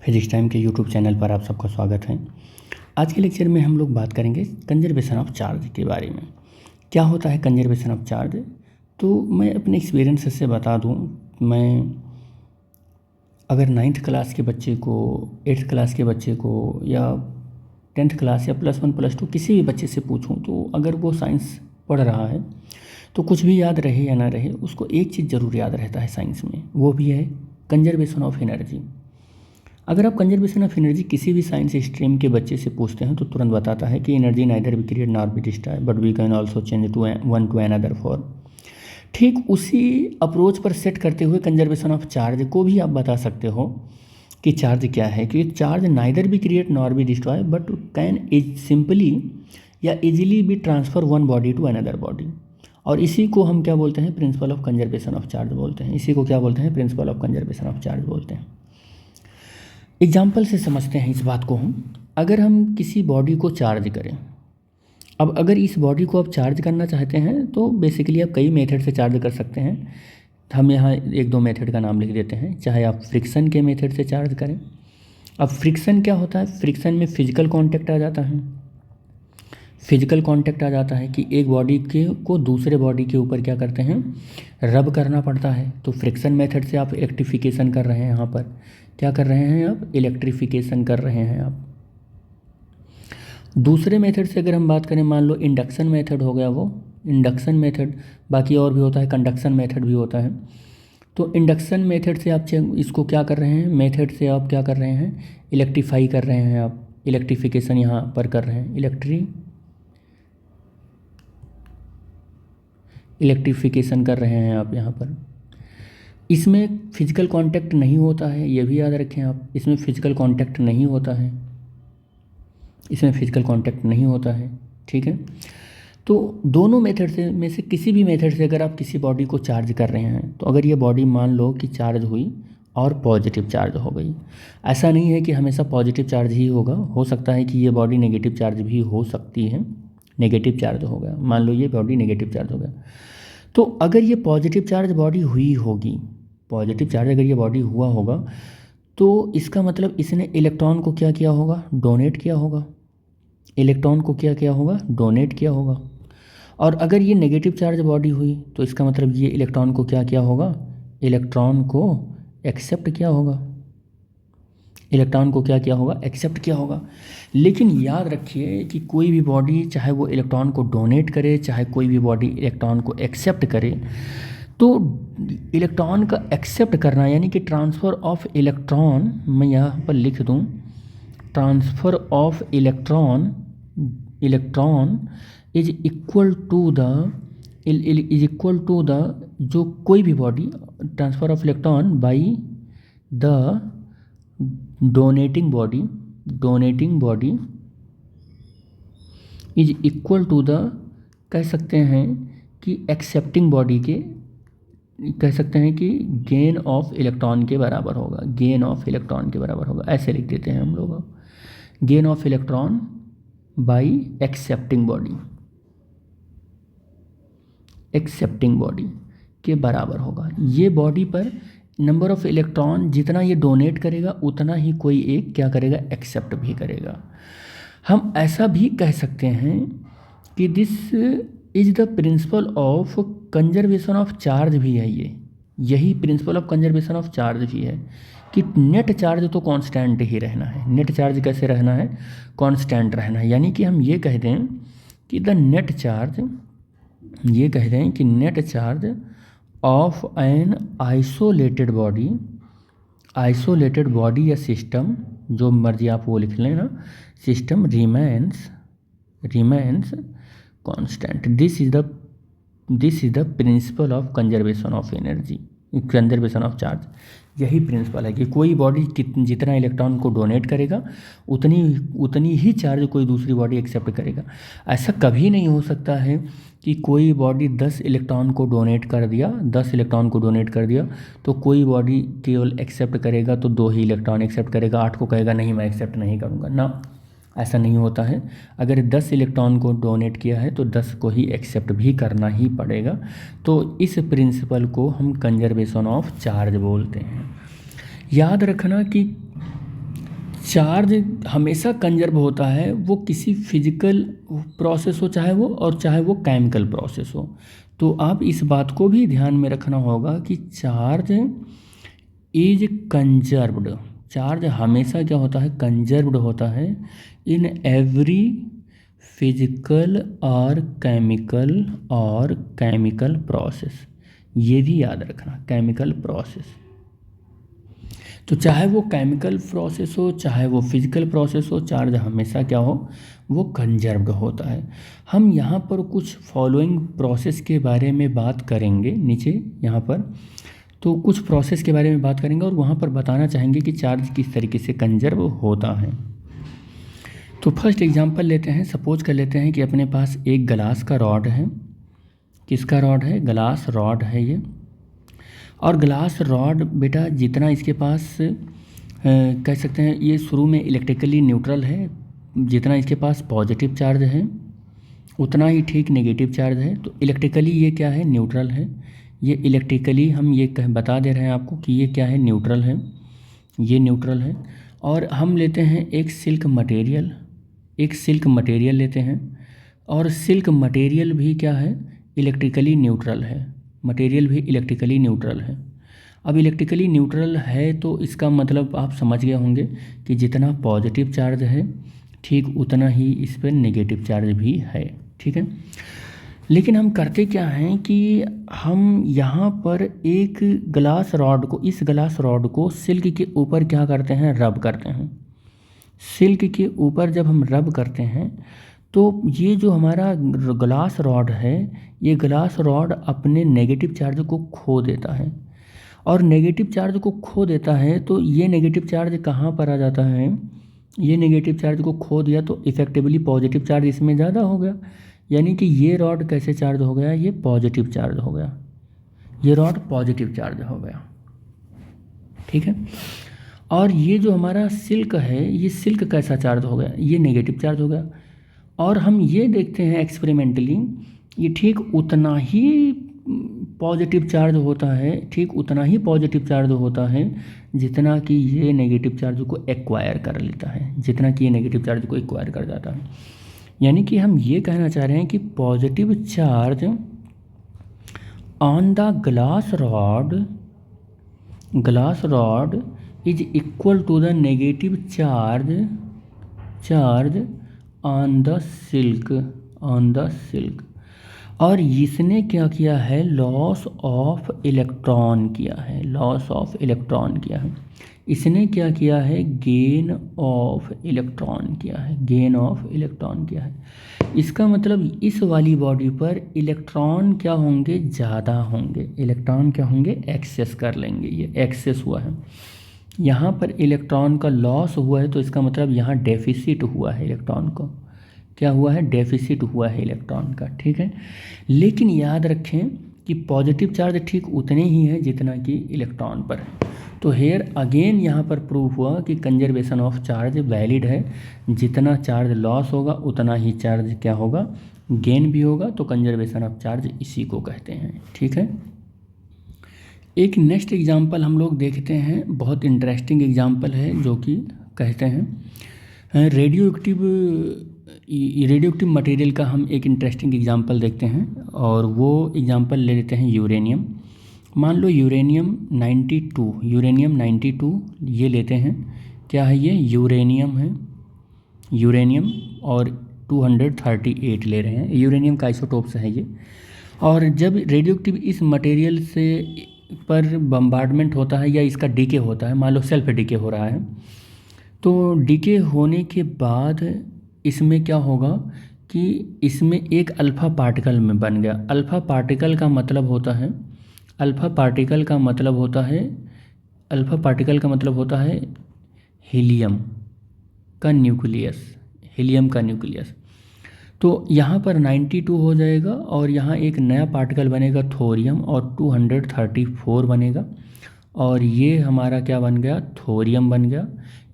Physics time के YouTube channel पर आप सबका स्वागत है। आज के लेक्चर में हम लोग बात करेंगे कंजर्वेशन ऑफ चार्ज के बारे में। क्या होता है कंजर्वेशन ऑफ चार्ज? तो मैं अपने एक्सपीरियंस से बता दूं, मैं अगर 9th क्लास के बच्चे को, 8th क्लास के बच्चे को या 10th क्लास या +1 +2 किसी भी बच्चे से पूछूं तो अगर वो साइंस पढ़ रहा है तो कुछ भी याद रहे या ना रहे, उसको एक चीज़ ज़रूर याद रहता है साइंस में, वो भी है कंजर्वेशन ऑफ एनर्जी। अगर आप कंजर्वेशन ऑफ एनर्जी किसी भी साइंस स्ट्रीम के बच्चे से पूछते हैं तो तुरंत बताता है कि energy neither we create nor we destroy but we can also change to one to another form. ठीक उसी अप्रोच पर सेट करते हुए कंजर्वेशन ऑफ चार्ज को भी आप बता सकते हो कि चार्ज क्या है, कि charge neither we create nor we destroy but can simply या easily be transfer one body to another body. और इसी को हम क्या बोलते हैं? Principle of conservation of charge बोलते हैं। इसी को क्या बोलते हैं? Principle of conservation of charge बोलते हैं। एग्जाम्पल से समझते हैं इस बात को हम। अगर हम किसी बॉडी को चार्ज करें, अब अगर इस बॉडी को आप चार्ज करना चाहते हैं तो बेसिकली आप कई मेथड से चार्ज कर सकते हैं। हम यहाँ एक दो मेथड का नाम लिख देते हैं। चाहे आप फ्रिक्शन के मेथड से चार्ज करें। अब फ्रिक्शन क्या होता है? फ्रिक्शन में फिजिकल कांटेक्ट आ जाता है। फिजिकल कांटेक्ट आ जाता है कि एक बॉडी के को दूसरे बॉडी के ऊपर क्या करते हैं? रब करना पड़ता है। तो फ्रिक्शन मेथड से आप इलेक्ट्रिफिकेशन कर रहे हैं। यहाँ पर क्या कर रहे हैं आप? इलेक्ट्रिफिकेशन कर रहे हैं आप। दूसरे मेथड से अगर हम बात करें, मान लो इंडक्शन मेथड हो गया, वो इंडक्शन मेथड। बाकी और भी होता है, कंडक्शन मेथड भी होता है। तो इंडक्शन मेथड से आप इसको क्या कर रहे हैं? मेथड से आप क्या कर रहे हैं? इलेक्ट्रीफाई कर रहे हैं आप। इलेक्ट्रिफिकेशन यहाँ पर कर रहे हैं, इलेक्ट्रिफिकेशन कर रहे हैं आप यहाँ पर। इसमें फिजिकल कांटेक्ट नहीं होता है, ये भी याद रखें आप। इसमें फिजिकल कांटेक्ट नहीं होता है, इसमें फिजिकल कांटेक्ट नहीं होता है। ठीक है। तो दोनों मेथड से में से किसी भी मेथड से अगर आप किसी बॉडी को चार्ज कर रहे हैं तो अगर ये बॉडी मान लो कि चार्ज हुई और पॉजिटिव चार्ज हो गई, ऐसा नहीं है कि हमेशा पॉजिटिव चार्ज ही होगा, हो सकता है कि ये बॉडी नेगेटिव चार्ज भी हो सकती है। नेगेटिव चार्ज हो गया, मान लो ये बॉडी नेगेटिव चार्ज हो गया, तो अगर ये पॉजिटिव चार्ज बॉडी हुई होगी, पॉजिटिव चार्ज अगर ये बॉडी हुआ होगा तो इसका मतलब इसने इलेक्ट्रॉन को क्या किया होगा? डोनेट किया होगा। इलेक्ट्रॉन को क्या किया होगा? डोनेट किया होगा। और अगर ये नेगेटिव चार्ज बॉडी हुई तो इसका मतलब ये इलेक्ट्रॉन को क्या किया होगा? इलेक्ट्रॉन को एक्सेप्ट किया होगा। इलेक्ट्रॉन को क्या किया होगा? एक्सेप्ट किया होगा। लेकिन याद रखिए कि कोई भी बॉडी, चाहे वो इलेक्ट्रॉन को डोनेट करे, चाहे कोई भी बॉडी इलेक्ट्रॉन को एक्सेप्ट करे, तो इलेक्ट्रॉन का एक्सेप्ट करना यानी कि ट्रांसफ़र ऑफ इलेक्ट्रॉन, मैं यहाँ पर लिख दूँ, transfer of electron is equal to the जो कोई भी body, transfer of electron by the donating body is equal to the, कह सकते हैं कि एक्सेप्टिंग बॉडी के, कह सकते हैं कि गेन ऑफ इलेक्ट्रॉन के बराबर होगा। गेन ऑफ इलेक्ट्रॉन के बराबर होगा, ऐसे लिख देते हैं हम लोग। Gain of electron by accepting body के बराबर होगा। ये बॉडी पर नंबर ऑफ इलेक्ट्रॉन जितना ये डोनेट करेगा उतना ही कोई एक क्या करेगा? एक्सेप्ट भी करेगा। हम ऐसा भी कह सकते हैं कि this is the principle of conservation of charge भी है। ये यही principal of conservation of charge भी है कि नेट चार्ज तो कांस्टेंट ही रहना है। नेट चार्ज कैसे रहना है? कांस्टेंट रहना है। यानी कि हम ये कह दें कि द नेट चार्ज, ये कह दें कि net charge of an isolated body या सिस्टम, जो मर्जी आप वो लिख लें ना, system remains constant. This is the principle of conservation of energy, conservation of charge. यही प्रिंसिपल है कि कोई बॉडी जितना इलेक्ट्रॉन को डोनेट करेगा उतनी ही चार्ज कोई दूसरी बॉडी एक्सेप्ट करेगा। ऐसा कभी नहीं हो सकता है कि कोई बॉडी 10 इलेक्ट्रॉन को डोनेट कर दिया, 10 इलेक्ट्रॉन को डोनेट कर दिया तो कोई बॉडी केवल एक्सेप्ट करेगा तो 2 ही इलेक्ट्रॉन एक्सेप्ट करेगा, 8 को कहेगा नहीं मैं एक्सेप्ट नहीं करूँगा ना। ऐसा नहीं होता है। अगर 10 इलेक्ट्रॉन को डोनेट किया है तो 10 को ही एक्सेप्ट भी करना ही पड़ेगा। तो इस प्रिंसिपल को हम कंजर्वेशन ऑफ चार्ज बोलते हैं। याद रखना कि चार्ज हमेशा कंजर्व होता है, वो किसी फिजिकल प्रोसेस हो चाहे वो केमिकल प्रोसेस हो। तो आप इस बात को भी ध्यान में रखना होगा कि चार्ज इज कंजर्व्ड, चार्ज हमेशा क्या होता है, कंजर्व्ड होता है इन एवरी फिजिकल और केमिकल प्रोसेस। ये भी याद रखना, केमिकल प्रोसेस। तो चाहे वो केमिकल प्रोसेस हो चाहे वो फिजिकल प्रोसेस हो, चार्ज हमेशा क्या हो, वो कंजर्व्ड होता है। हम यहाँ पर कुछ फॉलोइंग प्रोसेस के बारे में बात करेंगे नीचे यहाँ पर। तो कुछ प्रोसेस के बारे में बात करेंगे और वहाँ पर बताना चाहेंगे कि चार्ज किस तरीके से कंजर्व होता है। तो फर्स्ट एग्जांपल लेते हैं। सपोज कर लेते हैं कि अपने पास एक ग्लास का रॉड है। किसका रॉड है, ग्लास रॉड है ये। और ग्लास रॉड बेटा जितना इसके पास कह सकते हैं, ये शुरू में इलेक्ट्रिकली न्यूट्रल है। जितना इसके पास पॉजिटिव चार्ज है उतना ही ठीक नेगेटिव चार्ज है। तो इलेक्ट्रिकली ये क्या है, न्यूट्रल है। ये इलेक्ट्रिकली हम ये बता दे रहे हैं आपको कि ये क्या है, न्यूट्रल है, ये न्यूट्रल है। और हम लेते हैं एक सिल्क मटेरियल लेते हैं, और सिल्क मटेरियल भी क्या है, इलेक्ट्रिकली न्यूट्रल है। मटेरियल भी इलेक्ट्रिकली न्यूट्रल है। अब इलेक्ट्रिकली न्यूट्रल है तो इसका मतलब आप समझ गए होंगे कि जितना पॉजिटिव चार्ज है ठीक उतना ही इस पर नेगेटिव चार्ज भी है, ठीक है। लेकिन हम करते क्या हैं कि हम यहाँ पर एक ग्लास रॉड को, इस ग्लास रॉड को सिल्क के ऊपर क्या करते हैं, रब करते हैं। सिल्क के ऊपर जब हम रब करते हैं तो ये जो हमारा ग्लास रॉड है, ये ग्लास रॉड अपने नेगेटिव चार्ज को खो देता है। और नेगेटिव चार्ज को खो देता है तो ये नेगेटिव चार्ज कहाँ पर आ जाता है, ये नेगेटिव चार्ज को खो दिया तो इफ़ेक्टिवली पॉजिटिव चार्ज इसमें ज़्यादा हो गया। यानी कि ये रॉड कैसे चार्ज हो गया, ये पॉजिटिव चार्ज हो गया, ये रॉड पॉजिटिव चार्ज हो गया, ठीक है। और ये जो हमारा सिल्क है, ये सिल्क कैसा चार्ज हो गया, ये नेगेटिव चार्ज हो गया। और हम ये देखते हैं एक्सपेरिमेंटली, ये ठीक उतना ही पॉजिटिव चार्ज होता है, ठीक उतना ही पॉजिटिव चार्ज होता है जितना कि ये नेगेटिव चार्ज को एक्वायर कर लेता है, जितना कि ये नेगेटिव चार्ज को एक्वायर कर जाता है। यानी कि हम ये कहना चाह रहे हैं कि positive charge on the glass rod is equal to the negative charge on the silk. और इसने क्या किया है, लॉस ऑफ इलेक्ट्रॉन किया है। इसने क्या किया है, गेन ऑफ इलेक्ट्रॉन किया है। इसका मतलब इस वाली बॉडी पर इलेक्ट्रॉन क्या होंगे, ज़्यादा होंगे, इलेक्ट्रॉन क्या होंगे, एक्सेस कर लेंगे। ये एक्सेस हुआ है, यहाँ पर इलेक्ट्रॉन का लॉस हुआ है तो इसका मतलब यहाँ डेफिसिट हुआ है, इलेक्ट्रॉन को क्या हुआ है, डेफिसिट हुआ है इलेक्ट्रॉन का, ठीक है। लेकिन याद रखें कि पॉजिटिव चार्ज ठीक उतने ही है जितना कि इलेक्ट्रॉन पर है। तो हेयर अगेन यहाँ पर प्रूफ हुआ कि कंजर्वेशन ऑफ चार्ज वैलिड है। जितना चार्ज लॉस होगा उतना ही चार्ज क्या होगा, गेन भी होगा। तो कंजर्वेशन ऑफ चार्ज इसी को कहते हैं, ठीक है। एक नेक्स्ट एग्जांपल हम लोग देखते हैं, बहुत इंटरेस्टिंग एग्जांपल है, जो कि कहते हैं रेडियो एक्टिव मटेरियल का हम एक इंटरेस्टिंग एग्जांपल देखते हैं। और वो एग्जांपल ले लेते हैं यूरेनियम। मान लो यूरेनियम 92 ये लेते हैं। क्या है ये, यूरेनियम है, यूरेनियम और 238 ले रहे हैं। यूरेनियम का आइसोटोप्स है ये। और जब रेडियो एक्टिव इस मटेरियल से पर बम्बार्डमेंट होता है या इसका डीके होता है, मान लो सेल्फ डीके हो रहा है, तो डीके होने के बाद इसमें क्या होगा कि इसमें एक अल्फ़ा पार्टिकल में बन गया। अल्फ़ा पार्टिकल का मतलब होता है हीलियम का न्यूक्लियस। तो यहाँ पर 92 हो जाएगा और यहाँ एक नया पार्टिकल बनेगा थोरियम और 234 बनेगा। और ये हमारा क्या बन गया, थोरियम बन गया।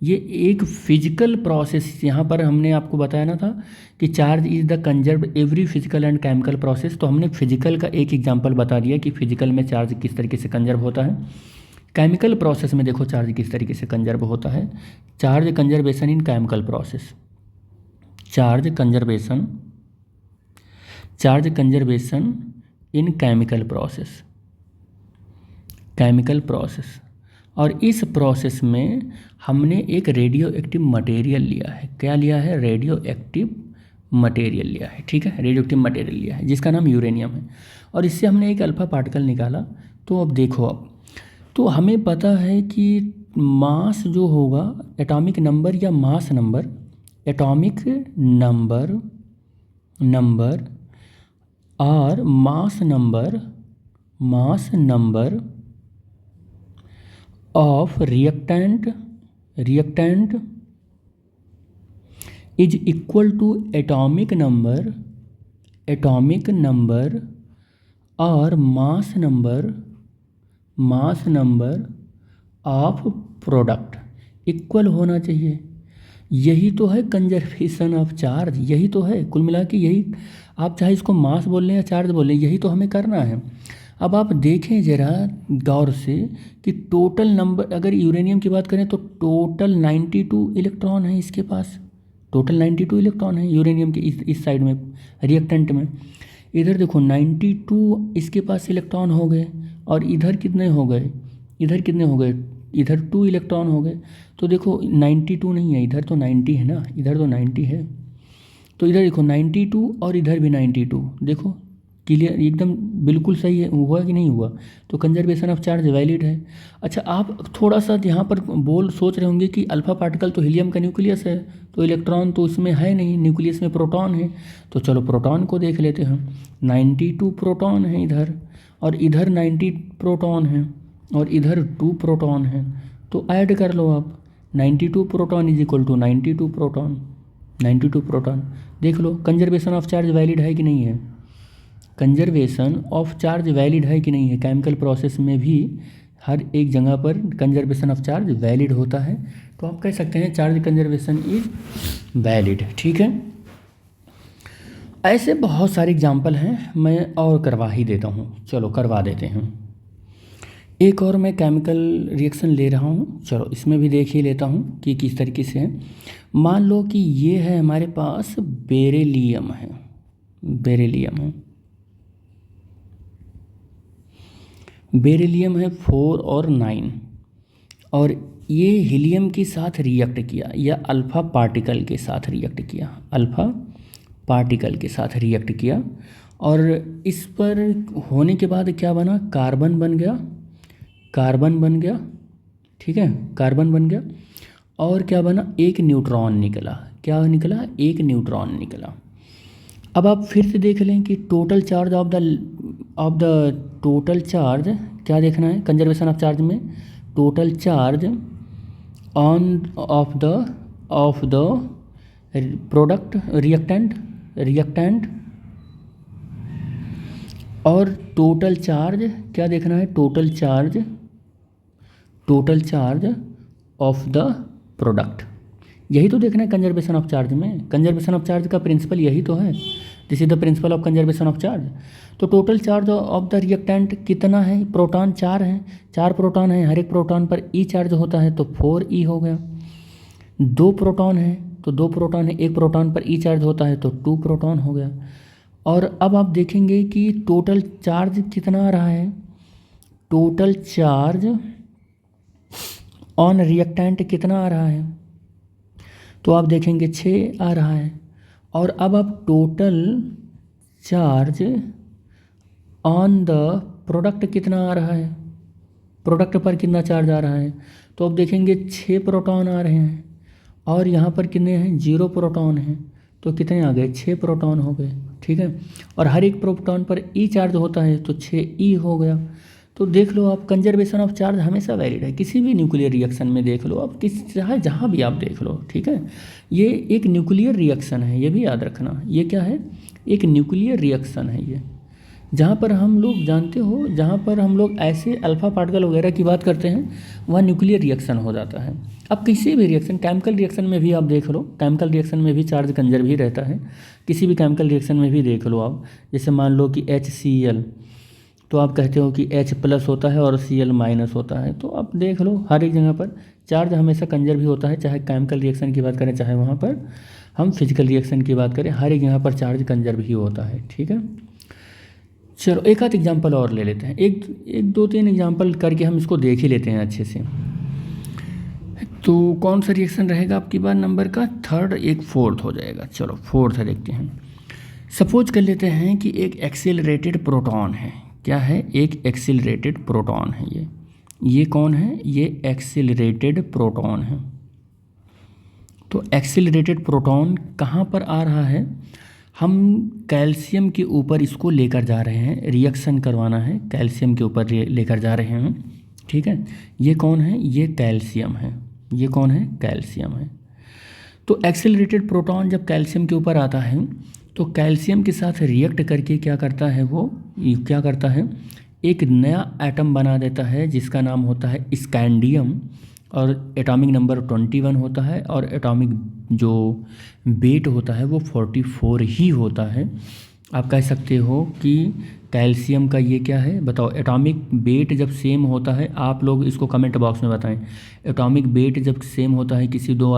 ये एक फिजिकल प्रोसेस, यहाँ पर हमने आपको बताया ना था कि charge is the conserve every physical and chemical process. तो हमने फिजिकल का एक एग्जांपल बता दिया कि फिजिकल में चार्ज किस तरीके से कंजर्व होता है। केमिकल प्रोसेस में देखो चार्ज किस तरीके से कंजर्व होता है। Charge conservation in chemical process, charge conservation in chemical process. और इस प्रोसेस में हमने एक रेडियो एक्टिव मटेरियल लिया है। क्या लिया है? रेडियो एक्टिव मटेरियल लिया है। ठीक है, रेडियो एक्टिव मटेरियल लिया है जिसका नाम यूरेनियम है, और इससे हमने एक अल्फा पार्टिकल निकाला। तो अब देखो, अब तो हमें पता है कि मास जो होगा, एटॉमिक नंबर या मास नंबर, एटॉमिक नंबर और mass number of reactant is equal to atomic number और mass number of product equal होना चाहिए। यही तो है कंजर्वेशन ऑफ चार्ज, यही तो है कुल मिला के, यही आप चाहे इसको मास बोल लें या चार्ज बोल लें, यही तो हमें करना है। अब आप देखें ज़रा गौर से कि टोटल नंबर, अगर यूरेनियम की बात करें तो टोटल 92 इलेक्ट्रॉन है इसके पास, टोटल 92 इलेक्ट्रॉन है यूरेनियम के इस साइड में, रिएक्टेंट में। इधर देखो 92 इसके पास इलेक्ट्रॉन हो गए, और इधर कितने हो गए, इधर 2 इलेक्ट्रॉन हो गए। तो देखो 92 नहीं है, इधर तो 90 है ना, इधर तो 90 है। तो इधर देखो 92 और इधर भी 92, देखो क्लियर, एकदम बिल्कुल सही है, हुआ कि नहीं हुआ। तो कंजर्वेशन ऑफ चार्ज वैलिड है। अच्छा, आप थोड़ा सा यहाँ पर सोच रहे होंगे कि अल्फा पार्टिकल तो हीलियम का न्यूक्लियस है, तो इलेक्ट्रॉन तो इसमें है नहीं, न्यूक्लियस में प्रोटॉन है। तो चलो प्रोटॉन को देख लेते हैं। 92 प्रोटॉन है इधर, और इधर 90 प्रोटॉन है, और इधर 2 प्रोटॉन है। तो ऐड कर लो आप, 92 proton is equal to 92 proton. देख लो कंजर्वेशन ऑफ चार्ज वैलिड है कि नहीं है, कंजर्वेशन ऑफ चार्ज वैलिड है कि नहीं है। केमिकल प्रोसेस में भी हर एक जगह पर कंजर्वेशन ऑफ चार्ज वैलिड होता है। तो आप कह सकते हैं चार्ज कंजर्वेशन इज वैलिड। ठीक है, ऐसे बहुत सारे एग्जाम्पल हैं, मैं और करवा ही देता हूँ, चलो करवा देते हैं। एक और मैं केमिकल रिएक्शन ले रहा हूँ, चलो इसमें भी देख ही लेता हूँ कि किस तरीके से है। मान लो कि ये है हमारे पास बेरिलियम है, बेरिलियम है 4 और 9, और ये हीलियम के साथ रिएक्ट किया या अल्फ़ा पार्टिकल के साथ रिएक्ट किया, और इस पर होने के बाद क्या बना, कार्बन बन गया। ठीक है, कार्बन बन गया, और क्या बना, एक न्यूट्रॉन निकला। एक न्यूट्रॉन निकला। अब आप फिर से देख लें कि total charge of the total charge क्या देखना है कंजर्वेशन ऑफ चार्ज में, total charge of the product reactant, और टोटल चार्ज क्या देखना है, total charge of the product. यही तो देखना है कंजर्वेशन ऑफ चार्ज में। कंजर्वेशन ऑफ चार्ज का प्रिंसिपल यही तो है, this is the principle of conservation of charge. तो total charge of the reactant कितना है, प्रोटॉन 4 हैं, 4 प्रोटॉन हैं, हर एक प्रोटॉन पर ई चार्ज होता है, तो 4e हो गया। 2 प्रोटॉन है तो 2 प्रोटॉन है, एक प्रोटॉन पर ई चार्ज होता है तो 2 प्रोटॉन हो गया। और अब आप देखेंगे कि टोटल चार्ज कितना आ रहा है, टोटल चार्ज ऑन रिएक्टेंट कितना आ रहा है, तो आप देखेंगे 6 आ रहा है। और अब आप total charge on the product कितना आ रहा है, प्रोडक्ट पर कितना चार्ज आ रहा है, तो आप देखेंगे 6 प्रोटॉन आ रहे हैं, और यहाँ पर कितने हैं, 0 प्रोटॉन हैं, तो कितने आ गए, 6 प्रोटॉन हो गए। ठीक है, और हर एक प्रोटॉन पर ई चार्ज होता है तो 6e हो गया। तो देख लो आप, कंजर्वेशन ऑफ चार्ज हमेशा वैलिड है, किसी भी न्यूक्लियर रिएक्शन में देख लो आप, चाहे जहाँ भी आप देख लो। ठीक है, ये एक न्यूक्लियर रिएक्शन है, ये भी याद रखना, ये क्या है, एक न्यूक्लियर रिएक्शन है ये, जहाँ पर हम लोग जानते हो, जहाँ पर हम लोग ऐसे अल्फ़ा पार्टिकल वगैरह की बात करते हैं वहाँ न्यूक्लियर रिएक्शन हो जाता है। अब किसी भी रिएक्शन, केमिकल रिएक्शन में भी आप देख लो, केमिकल रिएक्शन में भी चार्ज कंजर्व ही रहता है, किसी भी केमिकल रिएक्शन में भी देख लो आप। जैसे मान लो कि HCl, तो आप कहते हो कि H+ होता है और Cl- होता है। तो आप देख लो हर एक जगह पर चार्ज हमेशा कंजर्व ही होता है, चाहे केमिकल रिएक्शन की बात करें चाहे वहाँ पर हम फिजिकल रिएक्शन की बात करें, हर एक जगह पर चार्ज कंजर्व ही होता है। ठीक है, चलो एक आध एग्जाम्पल और ले लेते हैं, एक दो तीन एग्जाम्पल करके हम इसको देख ही लेते हैं अच्छे से। तो कौन सा रिएक्शन रहेगा आपकी बार नंबर का? थर्ड, एक फोर्थ हो जाएगा। चलो फोर्थ देखते हैं। सपोज कर लेते हैं कि एक एक्सेलरेटेड प्रोटॉन है। क्या है? एक एक्सेलरेटेड प्रोटॉन है। ये कौन है? ये एक्सेलरेटेड प्रोटॉन है। तो एक्सेलरेटेड प्रोटॉन कहाँ पर आ रहा है? हम कैल्शियम के ऊपर इसको लेकर जा रहे हैं, रिएक्शन करवाना है, कैल्शियम के ऊपर लेकर जा रहे हैं। ठीक है, ये कौन है? ये कैल्शियम है। ये कौन है? कैल्शियम है। तो एक्सेलरेटेड प्रोटॉन जब कैल्शियम के ऊपर आता है तो कैल्शियम के साथ रिएक्ट करके क्या करता है? वो क्या करता है? एक नया एटम बना देता है जिसका नाम होता है स्कैंडियम, और एटॉमिक नंबर 21 होता है, और एटॉमिक जो वेट होता है वो 44 ही होता है। आप कह सकते हो कि कैल्शियम का ये क्या है बताओ? एटॉमिक वेट जब सेम होता है, आप लोग इसको कमेंट बॉक्स में बताएं, एटॉमिक वेट जब सेम होता है किसी टू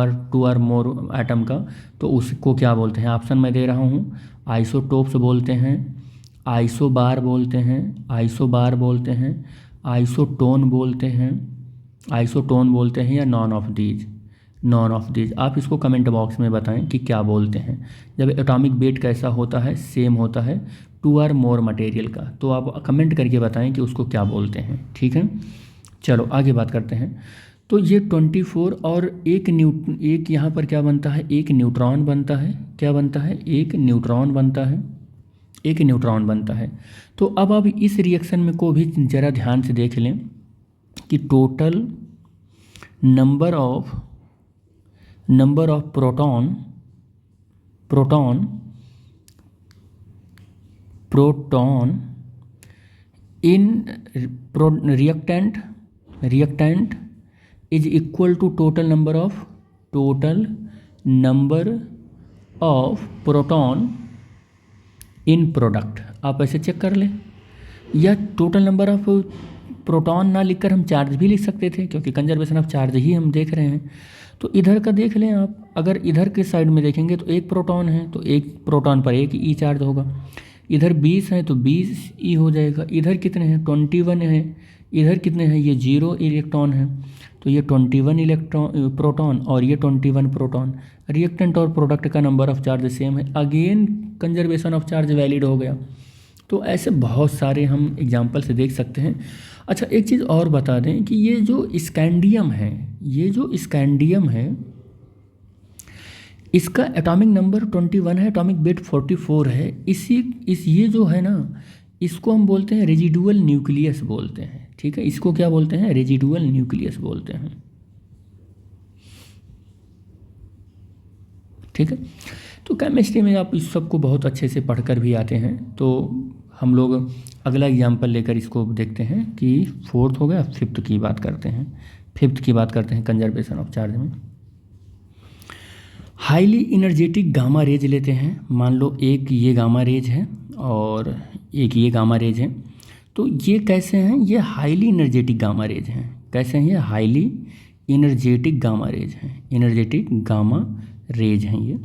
आर मोर एटम का, तो उसको क्या बोलते हैं? ऑप्शन मैं दे रहा हूँ। आइसोटोप्स बोलते हैं, आइसोबार बोलते हैं, आइसोबार बोलते हैं, आइसोटोन बोलते हैं, आइसोटोन बोलते हैं, या नॉन ऑफ दीज। आप इसको कमेंट बॉक्स में बताएं कि क्या बोलते हैं जब एटॉमिक वेट कैसा होता है? सेम होता है टू आर मोर मटेरियल का। तो आप कमेंट करके बताएं कि उसको क्या बोलते हैं। ठीक है, चलो आगे बात करते हैं। तो ये 24 और एक यहाँ पर क्या बनता है? एक न्यूट्रॉन बनता है। क्या बनता है? एक न्यूट्रॉन बनता है। एक न्यूट्रॉन बनता है। तो अब आप इस रिएक्शन में को भी ज़रा ध्यान से देख लें कि total number of proton in reactant is equal to total number of proton in product. आप ऐसे चेक कर लें, या टोटल नंबर ऑफ प्रोटॉन ना लिखकर हम चार्ज भी लिख सकते थे, क्योंकि कंजर्वेशन ऑफ चार्ज ही हम देख रहे हैं। तो इधर का देख लें आप, अगर इधर के साइड में देखेंगे तो एक प्रोटॉन है, तो एक प्रोटॉन पर एक ई चार्ज होगा। इधर 20 है तो 20 ई हो जाएगा। इधर कितने हैं? 21 है। इधर कितने हैं? ये 0 इलेक्ट्रॉन है। तो ये 21 प्रोटॉन और ये 21 प्रोटॉन। रिएक्टेंट और प्रोडक्ट का नंबर ऑफ चार्ज सेम है। Again conservation of charge valid हो गया। तो ऐसे बहुत सारे हम एग्जाम्पल से देख सकते हैं। अच्छा, एक चीज़ और बता दें कि ये जो स्कैंडियम है, इसका एटॉमिक नंबर 21 है, एटॉमिक वेट 44 है। ये जो है ना, इसको हम बोलते हैं रेजिडुअल न्यूक्लियस बोलते हैं। ठीक है, इसको क्या बोलते हैं? रेजिडुअल न्यूक्लियस बोलते हैं। ठीक है, तो केमिस्ट्री में आप इस सब को बहुत अच्छे से पढ़कर भी आते हैं। तो हम लोग अगला एग्जाम्पल लेकर इसको देखते हैं कि फोर्थ हो गया। फिफ्थ की बात करते हैं कंजर्वेशन ऑफ चार्ज में। हाईली इनर्जेटिक गामा रेज लेते हैं। मान लो एक ये गामा रेज है और एक ये गामा रेज है। तो ये कैसे हैं? ये हाईली इनर्जेटिक गामा रेज हैं। कैसे हैं ये? हाईली इनर्जेटिक गामा रेज हैं ये।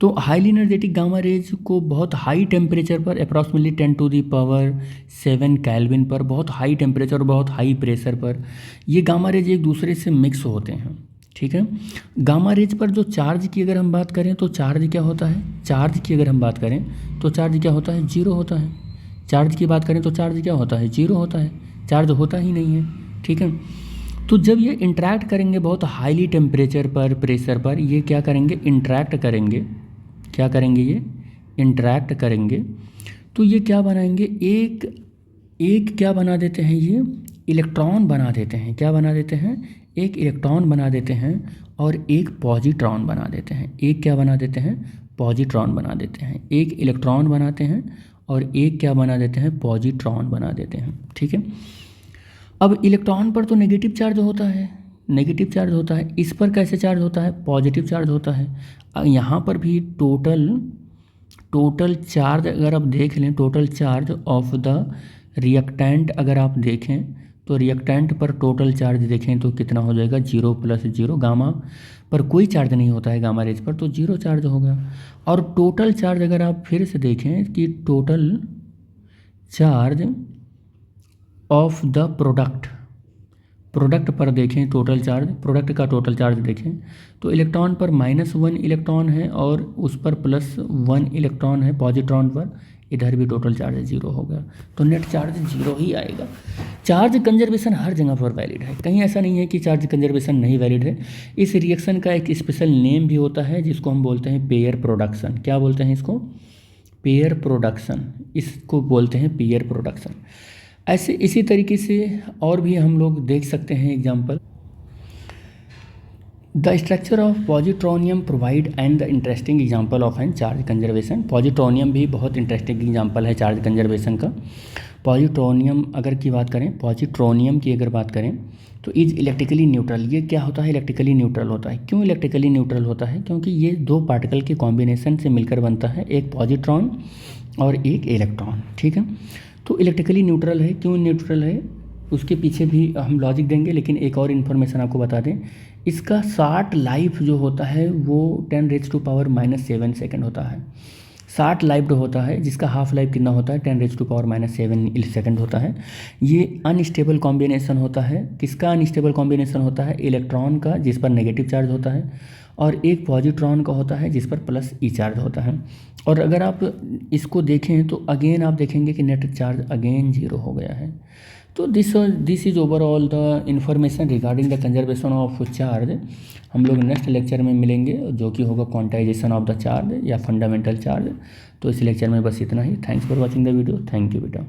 तो हाईली एनर्जेटिक गामा रेज को बहुत हाई टेम्परेचर पर, अप्रॉक्सीमेटली 10⁻7 केल्विन पर, बहुत हाई टेम्परेचर और बहुत हाई प्रेशर पर ये गामा रेज एक दूसरे से मिक्स होते हैं। ठीक है, गामा रेज पर जो चार्ज की अगर हम बात करें तो चार्ज क्या होता है? चार्ज की अगर हम बात करें तो चार्ज क्या होता है? 0 होता है। चार्ज की बात करें तो चार्ज क्या होता है? 0 होता है। चार्ज होता ही नहीं है। ठीक है, तो जब ये इंटरेक्ट करेंगे बहुत हाईली टेम्परेचर पर, प्रेशर पर, ये क्या करेंगे? इंटरेक्ट करेंगे। क्या करेंगे? ये इंटरेक्ट करेंगे। तो ये क्या बनाएंगे? एक क्या बना देते हैं? ये इलेक्ट्रॉन बना देते हैं। क्या बना देते हैं? एक इलेक्ट्रॉन बना देते हैं और एक पॉजिट्रॉन बना देते हैं। एक क्या बना देते हैं? पॉजिट्रॉन बना देते हैं। एक इलेक्ट्रॉन बनाते हैं और एक क्या बना देते हैं? पॉजिट्रॉन बना देते हैं। ठीक है, अब इलेक्ट्रॉन पर तो नेगेटिव चार्ज होता है, इस पर कैसे चार्ज होता है? पॉजिटिव चार्ज होता है। यहाँ पर भी टोटल चार्ज अगर आप देख लें, total charge of the reactant अगर आप देखें तो रिएक्टेंट पर टोटल चार्ज देखें तो कितना हो जाएगा, 0 + 0। गामा पर कोई चार्ज नहीं होता है, गामा रेज पर, तो 0 चार्ज हो गया। और टोटल चार्ज अगर आप फिर से देखें कि total charge of the product पर देखें, टोटल चार्ज, प्रोडक्ट का टोटल चार्ज देखें तो इलेक्ट्रॉन पर -1 इलेक्ट्रॉन है और उस पर +1 इलेक्ट्रॉन है पॉजिट्रॉन पर, इधर भी टोटल चार्ज 0 हो गया, तो नेट चार्ज 0 ही आएगा। चार्ज कंजर्वेशन हर जगह पर वैलिड है, कहीं ऐसा नहीं है कि चार्ज कंजर्वेशन नहीं वैलिड है। इस रिएक्शन का एक स्पेशल नेम भी होता है जिसको हम बोलते हैं पेयर प्रोडक्शन। क्या बोलते हैं इसको? पेयर प्रोडक्शन, इसको बोलते हैं पेयर प्रोडक्शन। ऐसे इसी तरीके से और भी हम लोग देख सकते हैं example. The structure of positronium provide and the interesting example of an charge conservation. Positronium भी बहुत इंटरेस्टिंग एग्जाम्पल है चार्ज कंजर्वेशन का। पॉजिट्रोनियम अगर की बात करें, पॉजिट्रोनियम की अगर बात करें तो इज इलेक्ट्रिकली न्यूट्रल। ये क्या होता है? इलेक्ट्रिकली न्यूट्रल होता है। क्यों इलेक्ट्रिकली न्यूट्रल होता है? क्योंकि ये दो पार्टिकल के कॉम्बिनेशन से मिलकर बनता है, एक पॉजिट्रॉन और एक इलेक्ट्रॉन, ठीक है। तो इलेक्ट्रिकली न्यूट्रल है। क्यों न्यूट्रल है उसके पीछे भी हम लॉजिक देंगे, लेकिन एक और इन्फॉर्मेशन आपको बता दें, इसका शॉर्ट लाइफ जो होता है वो 10⁻⁻7 सेकेंड होता है। शॉर्ट लाइफ्ड होता है, जिसका हाफ लाइफ कितना होता है? 10⁻⁻7 सेकेंड होता है। ये अनस्टेबल कॉम्बिनेशन होता है। किसका अनस्टेबल कॉम्बिनेशन होता है? इलेक्ट्रॉन का, जिस पर नेगेटिव चार्ज होता है, और एक पॉजिट्रॉन का होता है जिस पर +E चार्ज होता है। और अगर आप इसको देखें तो अगेन आप देखेंगे कि नेट चार्ज अगेन 0 हो गया है। तो this is overall the information regarding the conservation of charge. हम लोग नेक्स्ट लेक्चर में मिलेंगे जो कि होगा क्वांटाइजेशन ऑफ द चार्ज या फंडामेंटल चार्ज। तो इस लेक्चर में बस इतना ही। Thanks for watching the video. Thank you बेटा।